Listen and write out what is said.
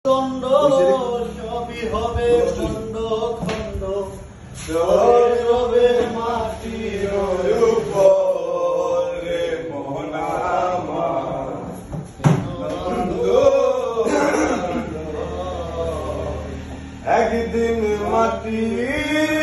দণ্ড সবই হবে খণ্ড খণ্ড, রবে মাটির উপরে মোহনা একদিন মাটির